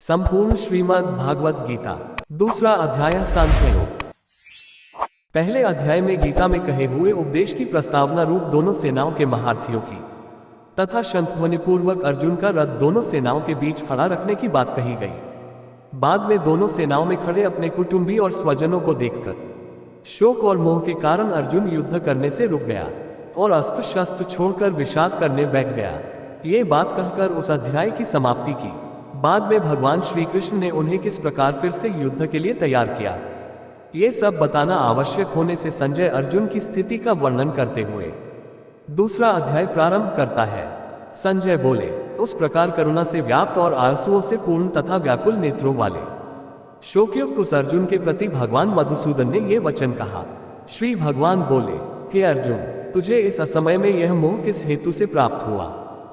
संपूर्ण श्रीमद् भागवत गीता दूसरा अध्याय सांख्य योग। पहले अध्याय में गीता में कहे हुए उपदेश की प्रस्तावना रूप दोनों सेनाओं के महारथियों की तथा शंखध्वनि पूर्वक अर्जुन का रथ दोनों सेनाओं के बीच खड़ा रखने की बात कही गई। बाद में दोनों सेनाओं में खड़े अपने कुटुंबी और स्वजनों को देखकर शोक और मोह के कारण अर्जुन युद्ध करने से रुक गया और अस्त्र शस्त्र छोड़कर विषाद करने बैठ गया। ये बात कहकर उस अध्याय की समाप्ति की। बाद में भगवान श्री कृष्ण ने उन्हें किस प्रकार फिर से युद्ध के लिए तैयार किया, ये सब बताना आवश्यक होने से संजय अर्जुन की स्थिति का वर्णन करते हुए दूसरा अध्याय प्रारंभ करता है। संजय बोले, उस प्रकार करुणा से व्याप्त और आंसुओं से पूर्ण तथा व्याकुल नेत्रों वाले शोकयुक्त उस अर्जुन के प्रति भगवान मधुसूदन ने ये वचन कहा। श्री भगवान बोले, हे अर्जुन, तुझे इस असमय में यह मोह किस हेतु से प्राप्त हुआ?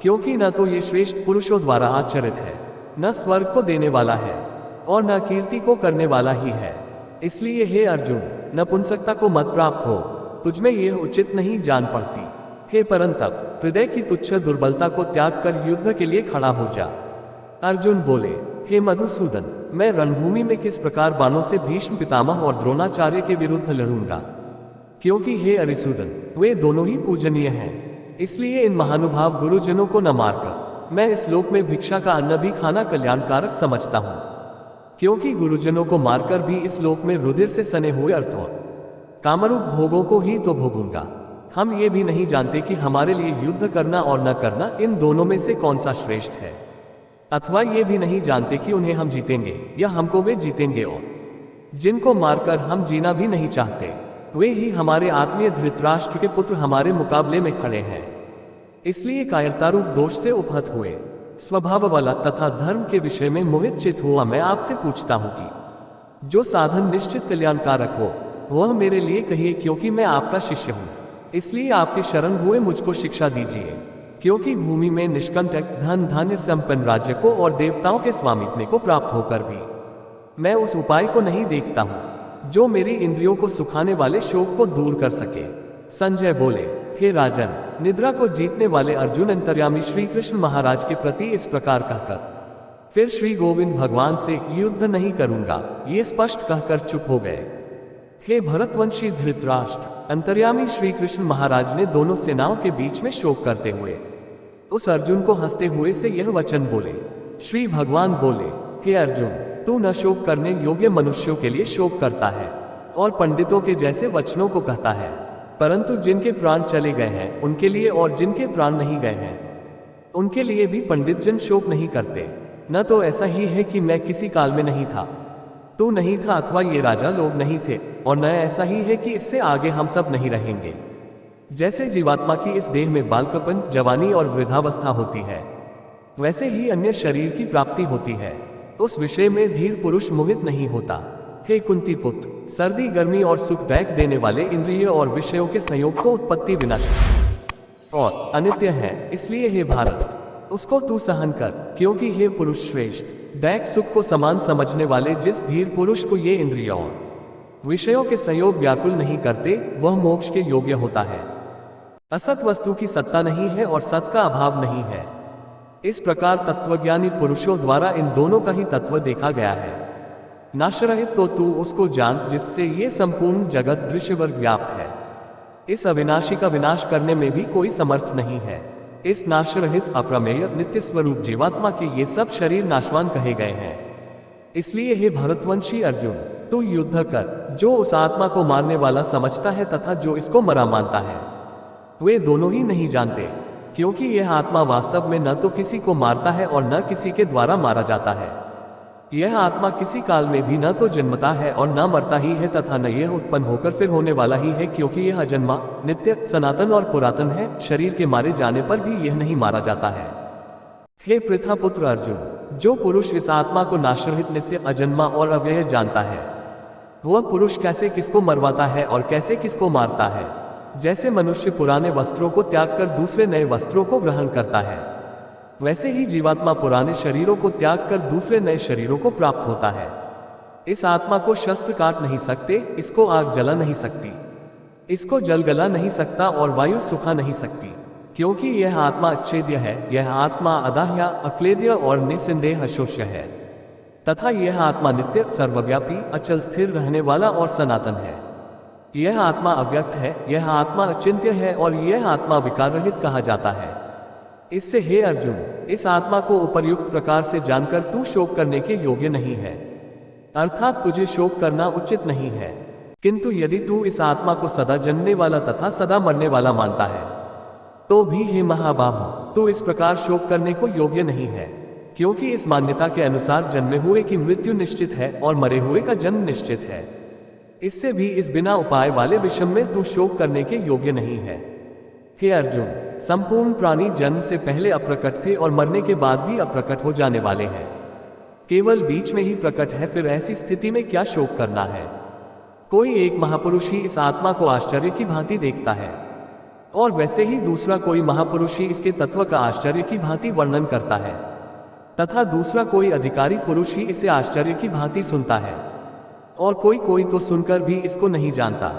क्योंकि न तो ये श्रेष्ठ पुरुषों द्वारा आचरित है, न स्वर्ग को देने वाला है और न कीर्ति को करने वाला ही है। इसलिए हे अर्जुन, नपुंसकता को मत प्राप्त हो, तुझमें यह उचित नहीं जान पड़ती। हे परंतप, हृदय की तुच्छ दुर्बलता को त्याग कर युद्ध के लिए खड़ा हो जा। अर्जुन बोले, हे मधुसूदन, मैं रणभूमि में किस प्रकार बाणों से भीष्म पितामह और द्रोणाचार्य के विरुद्ध लड़ूंगा? क्योंकि हे अरिसूदन, वे दोनों ही पूजनीय हैं। इसलिए इन महानुभाव गुरुजनों को न मारकर मैं इस लोक में भिक्षा का अन्न भी खाना कल्याणकारक समझता हूं। क्योंकि गुरुजनों को मारकर भी इस लोक में रुधिर से सने हुए अर्थ और कामरूप भोगों को ही तो भोगूंगा। हम ये भी नहीं जानते कि हमारे लिए युद्ध करना और न करना इन दोनों में से कौन सा श्रेष्ठ है, अथवा ये भी नहीं जानते कि उन्हें हम जीतेंगे या हमको वे जीतेंगे। और जिनको मारकर हम जीना भी नहीं चाहते, वे ही हमारे आत्मीय धृतराष्ट्र के पुत्र हमारे मुकाबले में खड़े हैं। इसलिए कायरतारूप दोष से उपहत हुए स्वभाव वाला तथा धर्म के विषय में मोहित चित हुआ मैं आपसे पूछता हूं कि जो साधन निश्चित कल्याणकारक हो वह मेरे लिए कहिए, क्योंकि मैं आपका शिष्य हूं। इसलिए आपके शरण हुए मुझको शिक्षा दीजिए। क्योंकि भूमि में निष्कंटक धन धान्य संपन्न राज्य को और देवताओं के स्वामित्व को प्राप्त होकर भी मैं उस उपाय को नहीं देखता हूं जो मेरी इंद्रियों को सुखाने वाले शोक को दूर कर सके। संजय बोले, हे राजन, निद्रा को जीतने वाले अर्जुन अंतर्यामी श्री कृष्ण महाराज के प्रति इस प्रकार कहकर फिर श्री गोविंद भगवान से युद्ध नहीं करूंगा ये स्पष्ट कहकर चुप हो गए। हे भरतवंशी धृतराष्ट्र, अंतर्यामी श्री कृष्ण महाराज ने दोनों सेनाओं के बीच में शोक करते हुए उस अर्जुन को हंसते हुए से यह वचन बोले। श्री भगवान बोले, हे अर्जुन, तू न शोक करने योग्य मनुष्यों के लिए शोक करता है और पंडितों के जैसे वचनों को कहता है, परंतु जिनके प्राण चले गए हैं उनके लिए और जिनके प्राण नहीं गए हैं उनके लिए भी पंडित जन शोक नहीं करते। न तो ऐसा ही है कि मैं किसी काल में नहीं था, तू नहीं था, अथवा ये राजा लोग नहीं थे, और न ऐसा ही है कि इससे आगे हम सब नहीं रहेंगे। जैसे जीवात्मा की इस देह में बालकपन, जवानी और वृद्धावस्था होती है, वैसे ही अन्य शरीर की प्राप्ति होती है। उस विषय में धीर पुरुष मोहित नहीं होता। हे कुंती पुत्र, सर्दी गर्मी और सुखदायक देने वाले इंद्रिय और विषयों के संयोग को उत्पत्ति विनाशी और अनित्य है। इसलिए हे भारत, उसको तू सहन कर। क्योंकि हे पुरुष श्रेष्ठ, दैक सुख को समान समझने वाले जिस धीर पुरुष को ये इंद्रियों और विषयों के संयोग व्याकुल नहीं करते, वह मोक्ष के योग्य होता है। असत वस्तु की सत्ता नहीं है और सत का अभाव नहीं है। इस प्रकार तत्वज्ञानी पुरुषों द्वारा इन दोनों का ही तत्व देखा गया है। नाशरहित तो तू उसको जान जिससे ये संपूर्ण जगत दृश्यवर्ग व्याप्त है। इस अविनाशी का विनाश करने में भी कोई समर्थ नहीं है। इस नाशरहित अप्रमेय नित्य स्वरूप जीवात्मा के ये सब शरीर नाशवान कहे गए हैं। इसलिए हे भरतवंशी अर्जुन, तू युद्ध कर। जो उस आत्मा को मारने वाला समझता है तथा जो इसको मरा मानता है, वे दोनों ही नहीं जानते। क्योंकि यह आत्मा वास्तव में न तो किसी को मारता है और न किसी के द्वारा मारा जाता है। यह आत्मा किसी काल में भी न तो जन्मता है और न मरता ही है तथा न यह उत्पन्न होकर फिर होने वाला ही है, क्योंकि यह अजन्मा, नित्य, सनातन और पुरातन है। शरीर के मारे जाने पर भी यह नहीं मारा जाता है। हे पृथापुत्र अर्जुन, जो पुरुष इस आत्मा को नाशरहित, नित्य, अजन्मा और अव्यय जानता है, वह पुरुष कैसे किसको मरवाता है और कैसे किसको मारता है। जैसे मनुष्य पुराने वस्त्रों को त्याग कर दूसरे नए वस्त्रों को ग्रहण करता है, वैसे ही जीवात्मा पुराने शरीरों को त्याग कर दूसरे नए शरीरों को प्राप्त होता है। इस आत्मा को शस्त्र काट नहीं सकते, इसको आग जला नहीं सकती, इसको जल गला नहीं सकता और वायु सुखा नहीं सकती। क्योंकि यह आत्मा अच्छेद्य है, यह आत्मा अदाह्य, अक्लेद्य और निसंदेह अशोष्य है। तथा यह आत्मा नित्य, सर्वव्यापी, अचल, स्थिर रहने वाला और सनातन है। यह आत्मा अव्यक्त है, यह आत्मा अचिंत्य है और यह आत्मा विकार रहित कहा जाता है। इससे हे अर्जुन, इस आत्मा को उपर्युक्त प्रकार से जानकर तू शोक करने के योग्य नहीं है, अर्थात तुझे शोक करना उचित नहीं है। किंतु यदि तू इस आत्मा को सदा जन्मने वाला तथा सदा मरने वाला मानता है, तो भी हे महाबाहो, तू इस प्रकार शोक करने को योग्य नहीं है, क्योंकि इस मान्यता के अनुसार जन्मे हुए की मृत्यु निश्चित है और मरे हुए का जन्म निश्चित है। इससे भी इस बिना उपाय वाले विषम में तू शोक करने के योग्य नहीं है। हे अर्जुन, संपूर्ण प्राणी जन्म से पहले अप्रकट थे और मरने के बाद भी अप्रकट हो जाने वाले हैं, केवल बीच में ही प्रकट है। फिर ऐसी स्थिति में क्या शोक करना है? कोई एक महापुरुष ही इस आत्मा को आश्चर्य की भांति देखता है, और वैसे ही दूसरा कोई महापुरुष ही इसके तत्व का आश्चर्य की भांति वर्णन करता है, तथा दूसरा कोई अधिकारी पुरुष ही इसे आश्चर्य की भांति सुनता है, और कोई कोई तो सुनकर भी इसको नहीं जानता।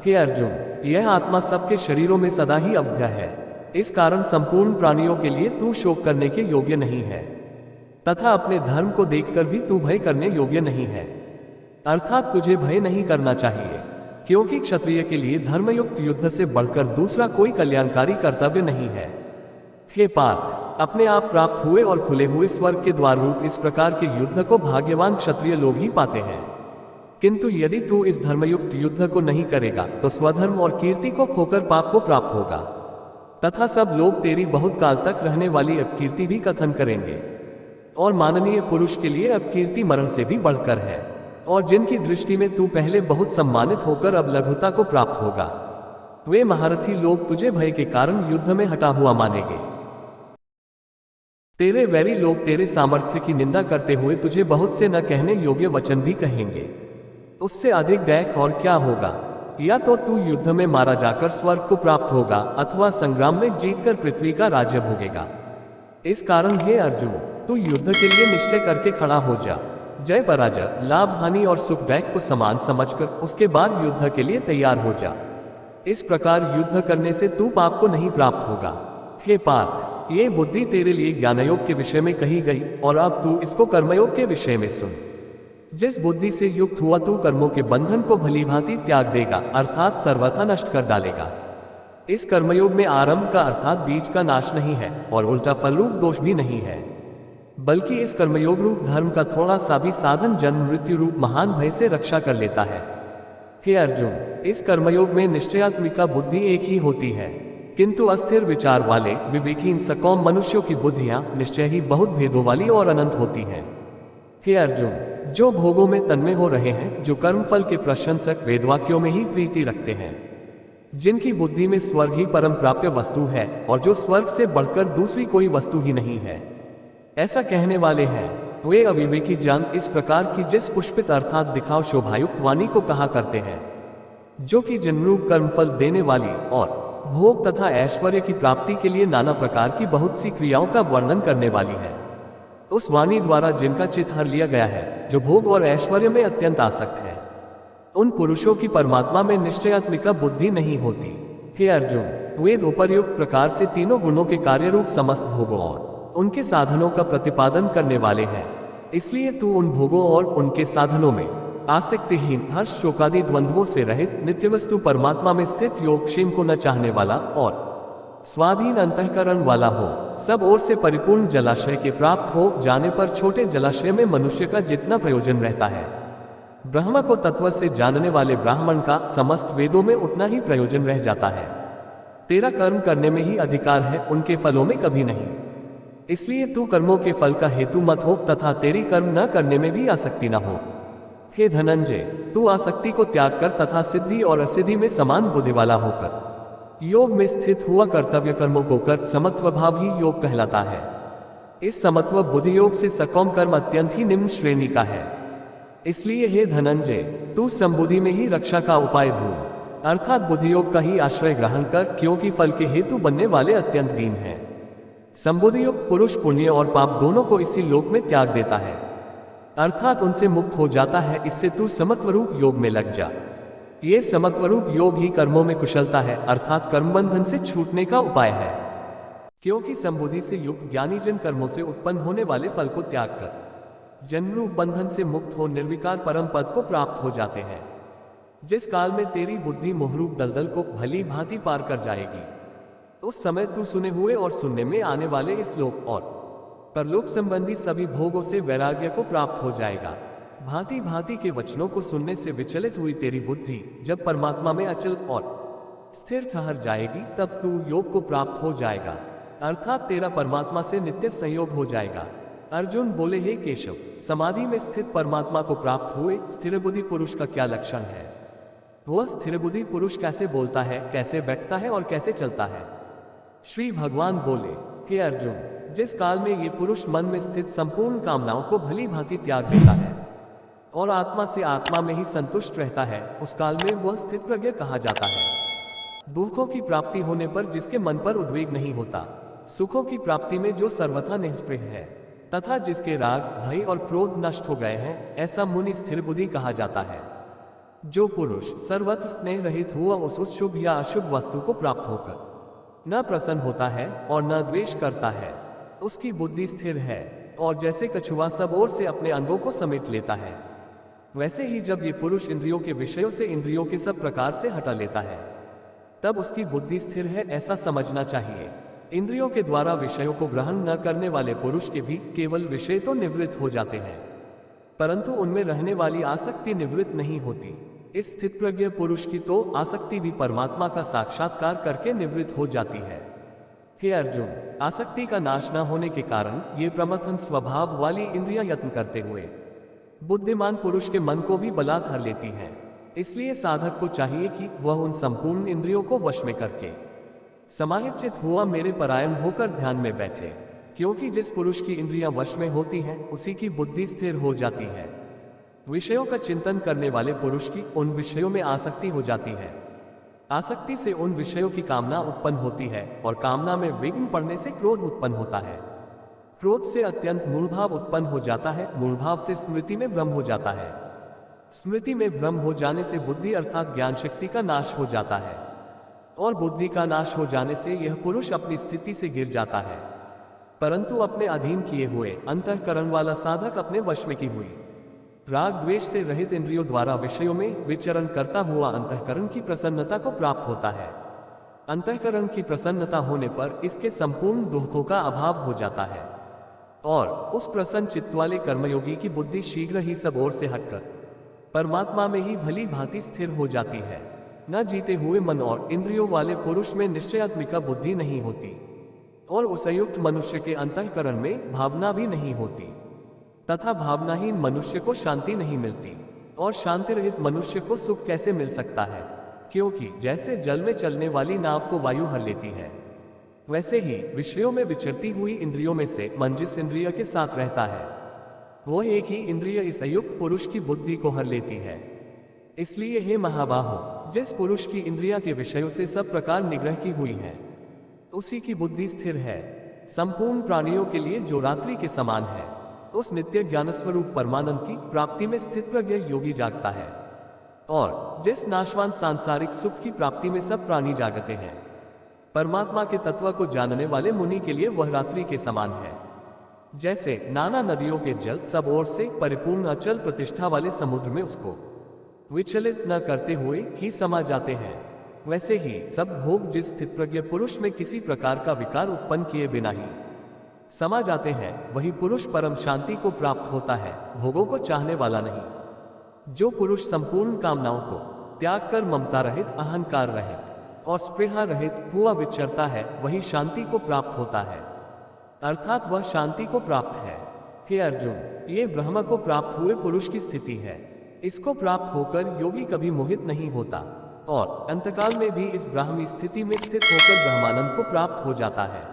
हे अर्जुन, यह आत्मा सबके शरीरों में सदा ही अवध्य है। इस कारण संपूर्ण प्राणियों के लिए तू शोक करने के योग्य नहीं है, तथा अपने धर्म को देखकर भी तू भय करने योग्य नहीं है, अर्थात तुझे भय नहीं करना चाहिए, क्योंकि क्षत्रिय के लिए धर्मयुक्त युद्ध से बढ़कर दूसरा कोई कल्याणकारी कर्तव्य नहीं है। हे पार्थ, अपने आप प्राप्त हुए और खुले हुए स्वर्ग के द्वार रूप इस प्रकार के युद्ध को भाग्यवान क्षत्रिय लोग ही पाते हैं। किंतु यदि तू इस धर्मयुक्त युद्ध को नहीं करेगा तो स्वधर्म और कीर्ति को खोकर पाप को प्राप्त होगा, तथा सब लोग तेरी बहुत काल तक रहने वाली अपकीर्ति भी कथन करेंगे। और माननीय पुरुष के लिए अपकीर्ति मरण से भी बढ़कर है, और जिनकी दृष्टि में तू पहले बहुत सम्मानित होकर अब लघुता को प्राप्त होगा, वे महारथी लोग तुझे भय के कारण युद्ध में हटा हुआ मानेंगे। तेरे वैरी लोग तेरे सामर्थ्य की निंदा करते हुए तुझे बहुत से न कहने योग्य वचन भी कहेंगे। उससे अधिक दैख और क्या होगा? या तो तू युद्ध में मारा जाकर स्वर्ग को प्राप्त होगा, अथवा संग्राम में जीतकर पृथ्वी का राज्य भोगेगा। इस कारण हे अर्जुन, तू युद्ध के लिए निश्चय करके खड़ा हो जा। जय पराजय, लाभ हानि और सुख दैख को समान समझकर उसके बाद युद्ध के लिए तैयार हो जा। इस प्रकार युद्ध करने से तू पाप को नहीं प्राप्त होगा। हे पार्थ, ये बुद्धि तेरे लिए ज्ञानयोग के विषय में कही गई, और अब तू इसको कर्मयोग के विषय में सुन। जिस बुद्धि से युक्त हुआ तू कर्मों के बंधन को भलीभांति त्याग देगा, अर्थात सर्वथा नष्ट कर डालेगा। इस कर्मयोग में आरंभ का अर्थात बीज का नाश नहीं है, और उल्टा फल रूप दोष भी नहीं है, बल्कि इस कर्मयोग रूप धर्म का थोड़ा सा भी साधन जन्म मृत्यु रूप महान भय से रक्षा कर लेता है। हे अर्जुन, इस कर्मयोग में निश्चयात्मिका बुद्धि एक ही होती है, किंतु अस्थिर विचार वाले विवेकहीन सकौम मनुष्यों की बुद्धियां निश्चय ही बहुत भेदों वाली और अनंत होती हैं। हे अर्जुन, जो भोगों में तन्मय हो रहे हैं, जो कर्मफल के प्रशंसक वेदवाक्यों में ही प्रीति रखते हैं, जिनकी बुद्धि में स्वर्ग ही परम प्राप्य वस्तु है और जो स्वर्ग से बढ़कर दूसरी कोई वस्तु ही नहीं है, ऐसा कहने वाले हैं, वे अविवेकी जन इस प्रकार की जिस पुष्पित अर्थात दिखाव शोभायुक्त वाणी को कहा करते हैं, जो कि जन्मरूप कर्मफल देने वाली और भोग तथा ऐश्वर्य की प्राप्ति के लिए नाना प्रकार की बहुत सी क्रियाओं का वर्णन करने वाली है। उस वाणी द्वारा जिनका चित्त हर लिया गया है, जो भोग और ऐश्वर्य में अत्यंत आसक्त है, उन पुरुषों की परमात्मा में निश्चयात्मिका बुद्धि नहीं होती। हे अर्जुन, वेद उपर्युक्त प्रकार से तीनों गुणों के कार्य रूप समस्त भोगों और उनके साधनों का प्रतिपादन करने वाले हैं। इसलिए तू उन भोगों और उनके साधनों में आसक्तिहीन, हर्ष शोकादि द्वंद्वों से रहित, नित्य वस्तु परमात्मा में स्थित, योगक्षेम को न चाहने वाला और स्वाधीन अंतःकरण वाला हो, सब ओर से परिपूर्ण जलाशय के प्राप्त हो जाने पर छोटे जलाशय में मनुष्य का जितना प्रयोजन रहता है, ब्रह्म को तत्व से जानने वाले ब्राह्मण का समस्त वेदों में उतना ही प्रयोजन रह जाता है। तेरा कर्म करने में ही अधिकार है, उनके फलों में कभी नहीं। इसलिए तू कर्मों के फल का हेतु मत हो तथा तेरी कर्म न करने में भी आसक्ति न हो। हे धनंजय, तू आसक्ति को त्याग कर तथा सिद्धि और असिद्धि में समान बुद्धि वाला होकर योग में स्थित हुआ कर्तव्य कर्मों को कर समत्व भाव ही योग कहलाता है। इस समत्व बुद्धि योग से सकौम कर्म अत्यंत ही निम्न श्रेणी का है। इसलिए हे धनंजय, तू समबुद्धि में ही रक्षा का उपाय ढूंढ, अर्थात बुद्धि योग का ही आश्रय ग्रहण कर, क्योंकि फल के हेतु बनने वाले अत्यंत दीन हैं। संबुद्धि योग पुरुष पुण्य और पाप दोनों को इसी लोक में त्याग देता है, अर्थात उनसे मुक्त हो जाता है। इससे तू समत्व रूप योग में लग जा। ये समत्व रूप योग ही कर्मों में कुशलता है, अर्थात कर्म बंधन से छूटने का उपाय है। क्योंकि संबुद्धि से युक्त ज्ञानी जन कर्मों से उत्पन्न होने वाले फल को त्याग कर जन्मरूप बंधन से मुक्त हो निर्विकार परम पद को प्राप्त हो जाते हैं। जिस काल में तेरी बुद्धि मोहरूप दलदल को भली भांति पार कर जाएगी, उस समय तू सुने हुए और सुनने में आने वाले इस लोक और परलोक संबंधी सभी भोगों से वैराग्य को प्राप्त हो जाएगा। भांति भांति के वचनों को सुनने से विचलित हुई तेरी बुद्धि जब परमात्मा में अचल और स्थिर ठहर जाएगी, तब तू योग को प्राप्त हो जाएगा, अर्थात तेरा परमात्मा से नित्य संयोग हो जाएगा। अर्जुन बोले, हे केशव, समाधि में स्थित परमात्मा को प्राप्त हुए स्थिर बुद्धि पुरुष का क्या लक्षण है? वह स्थिर बुद्धि पुरुष कैसे बोलता है, कैसे बैठता है और कैसे चलता है? श्री भगवान बोले, हे अर्जुन, जिस काल में ये पुरुष मन में स्थित संपूर्ण कामनाओं को भली भांति त्याग देता है और आत्मा से आत्मा में ही संतुष्ट रहता है, उस काल में वह स्थित प्रज्ञ कहा जाता है। दुखों की प्राप्ति होने पर जिसके मन पर उद्वेग नहीं होता, सुखों की प्राप्ति में जो सर्वथा निष्प्रिय है तथा जिसके राग, भय और क्रोध नष्ट हो गए हैं, ऐसा मुनि स्थिर बुद्धि कहा जाता है। जो पुरुष सर्वत्र स्नेह रहित हुआ उस शुभ या अशुभ वस्तु को प्राप्त होकर न प्रसन्न होता है और न द्वेष करता है, उसकी बुद्धि स्थिर है। और जैसे कछुआ सब ओर से अपने अंगों को समेट लेता है, वैसे ही जब ये पुरुष इंद्रियों के विषयों से इंद्रियों के सब प्रकार से हटा लेता है, तब उसकी बुद्धि स्थिर है, ऐसा समझना चाहिए। इंद्रियों के द्वारा विषयों को ग्रहण न करने वाले पुरुष के भी केवल विषय तो निवृत्त हो जाते हैं, परंतु उनमें रहने वाली आसक्ति निवृत्त नहीं होती। इस स्थित प्रज्ञ पुरुष की तो आसक्ति भी परमात्मा का साक्षात्कार करके निवृत्त हो जाती है। हे अर्जुन, आसक्ति का नाश न होने के कारण ये प्रमथन स्वभाव वाली इंद्रियां यत्न करते हुए बुद्धिमान पुरुष के मन को भी बलात् हर लेती हैं। इसलिए साधक को चाहिए कि वह उन संपूर्ण इंद्रियों को वश में करके समाहित हुआ मेरे परायण होकर ध्यान में बैठे, क्योंकि जिस पुरुष की इंद्रियां वश में होती हैं, उसी की बुद्धि स्थिर हो जाती है। विषयों का चिंतन करने वाले पुरुष की उन विषयों में आसक्ति हो जाती है। आसक्ति से उन विषयों की कामना उत्पन्न होती है और कामना में विघ्न पड़ने से क्रोध उत्पन्न होता है। क्रोध से अत्यंत मूढ़भाव उत्पन्न हो जाता है। मूढ़भाव से स्मृति में भ्रम हो जाता है। स्मृति में भ्रम हो जाने से बुद्धि अर्थात ज्ञान शक्ति का नाश हो जाता है और बुद्धि का नाश हो जाने से यह पुरुष अपनी स्थिति से गिर जाता है। परंतु अपने अधीन किए हुए अंतःकरण वाला साधक अपने वश में की हुई राग द्वेष से रहित इंद्रियों द्वारा विषयों में विचरण करता हुआ अंतःकरण की प्रसन्नता को प्राप्त होता है। अंतःकरण की प्रसन्नता होने पर इसके संपूर्ण दुखों का अभाव हो जाता है और उस प्रसन्न चित्त वाले कर्मयोगी की बुद्धि शीघ्र ही सब ओर से हटकर परमात्मा में ही भली भांति स्थिर हो जाती है। न जीते हुए मन और इंद्रियों वाले पुरुष में निश्चयात्मिका बुद्धि नहीं होती और उसयुक्त मनुष्य के अंतःकरण में भावना भी नहीं होती तथा भावनाहीन मनुष्य को शांति नहीं मिलती। और शांति रहित मनुष्य को सुख कैसे मिल सकता है, क्योंकि जैसे जल में चलने वाली नाव को वायु हर लेती है, वैसे ही विषयों में विचरती हुई इंद्रियों में से मन जिस इंद्रिय के साथ रहता है, वह एक ही इंद्रिय इस अयुक्त पुरुष की बुद्धि को हर लेती है। इसलिए हे महाबाहो, जिस पुरुष की इंद्रियां के विषयों से सब प्रकार निग्रह की हुई है, उसी की बुद्धि स्थिर है। संपूर्ण प्राणियों के लिए जो रात्रि के समान है, उस नित्य ज्ञान स्वरूप परमानंद की प्राप्ति में स्थित प्रज्ञ योगी जागता है। और जिस नाशवान सांसारिक सुख की प्राप्ति में सब प्राणी जागते हैं, परमात्मा के तत्व को जानने वाले मुनि के लिए वह रात्रि के समान है। जैसे नाना नदियों के जल सब ओर से परिपूर्ण अचल प्रतिष्ठा वाले समुद्र में उसको विचलित न करते हुए ही समा जाते हैं, वैसे ही सब भोग जिस स्थित प्रज्ञ पुरुष में किसी प्रकार का विकार उत्पन्न किए बिना ही समा जाते हैं, वही पुरुष परम शांति को प्राप्त होता है, भोगों को चाहने वाला नहीं। जो पुरुष संपूर्ण कामनाओं को त्याग कर ममता रहित, अहंकार रहित और स्पृहा रहित हुआ विचरता है, वही शांति को प्राप्त होता है, अर्थात वह शांति को प्राप्त है। हे अर्जुन, ये ब्रह्म को प्राप्त हुए पुरुष की स्थिति है। इसको प्राप्त होकर योगी कभी मोहित नहीं होता और अंतकाल में भी इस ब्राह्मी स्थिति में स्थित होकर ब्रह्मानंद को प्राप्त हो जाता है।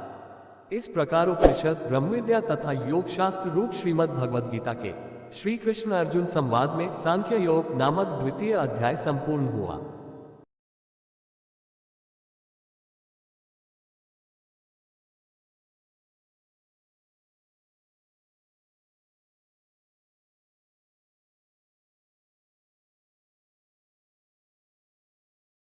इस प्रकार उपनिषद, ब्रह्मविद्या तथा योग शास्त्र रूप श्रीमद् भगवद गीता के श्री कृष्ण अर्जुन संवाद में सांख्य योग नामक द्वितीय अध्याय संपूर्ण हुआ।